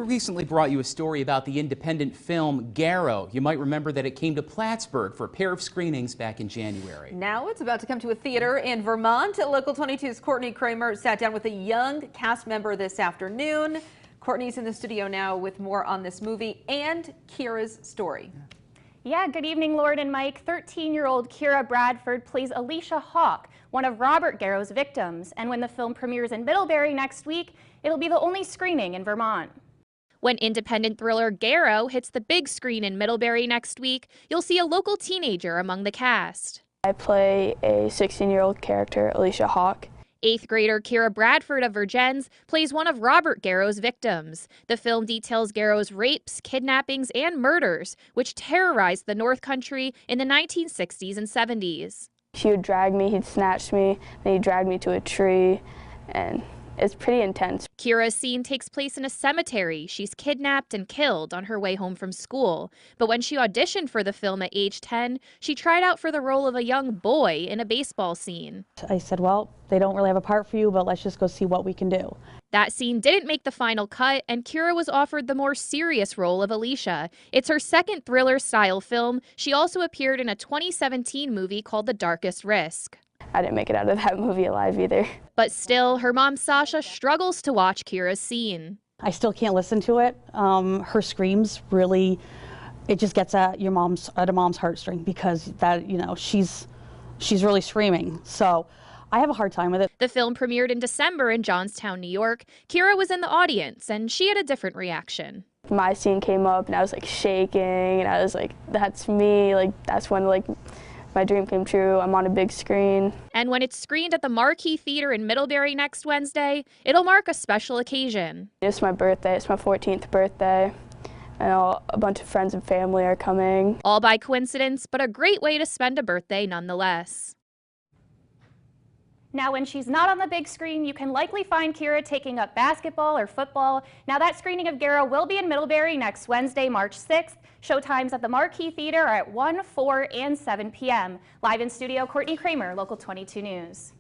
recently brought you a story about the independent film Garrow. You might remember that it came to Plattsburgh for a pair of screenings back in January. Now it's about to come to a theater in Vermont. Local 22's Courtney Kramer sat down with a young cast member this afternoon. Courtney's in the studio now with more on this movie and Kyra's story. Yeah, good evening, Lord and Mike. 13-year-old Kyra Bradford plays Alicia Hawke, one of Robert Garrow's victims. And when the film premieres in Middlebury next week, it'll be the only screening in Vermont. When independent thriller Garrow hits the big screen in Middlebury next week, you'll see a local teenager among the cast. I play a 16-year-old character, Alicia Hawke. 8th grader Kyra Bradford of Vergennes plays one of Robert Garrow's victims. The film details Garrow's rapes, kidnappings, and murders, which terrorized the North Country in the 1960s and 70s. He would drag me, he'd snatch me, then he'd drag me to a tree, and it's pretty intense. Kyra's scene takes place in a cemetery. She's kidnapped and killed on her way home from school. But when she auditioned for the film at age 10, she tried out for the role of a young boy in a baseball scene. I said, well, they don't really have a part for you, but let's just go see what we can do. That scene didn't make the final cut, and Kyra was offered the more serious role of Alicia. It's her second thriller-style film. She also appeared in a 2017 movie called The Darkest Risk. I didn't make it out of that movie alive either. But still, her mom Sasha struggles to watch Kyra's scene. I still can't listen to it. Her screams really, it just gets at a mom's heartstring because that, she's really screaming. So I have a hard time with it. The film premiered in December in Johnstown, New York. Kyra was in the audience, and she had a different reaction. My scene came up, and I was like shaking, and I was like, that's me. Like, that's when my dream came true. I'm on a big screen. And when it's screened at the Marquis Theater in Middlebury next Wednesday, it'll mark a special occasion. It's my birthday. It's my 14th birthday. And a bunch of friends and family are coming. All by coincidence, but a great way to spend a birthday nonetheless. Now, when she's not on the big screen, you can likely find Kyra taking up basketball or football. Now, that screening of Garrow will be in Middlebury next Wednesday, March 6th. Showtimes at the Marquis Theater are at 1, 4, and 7 p.m. Live in studio, Courtney Kramer, Local 22 News.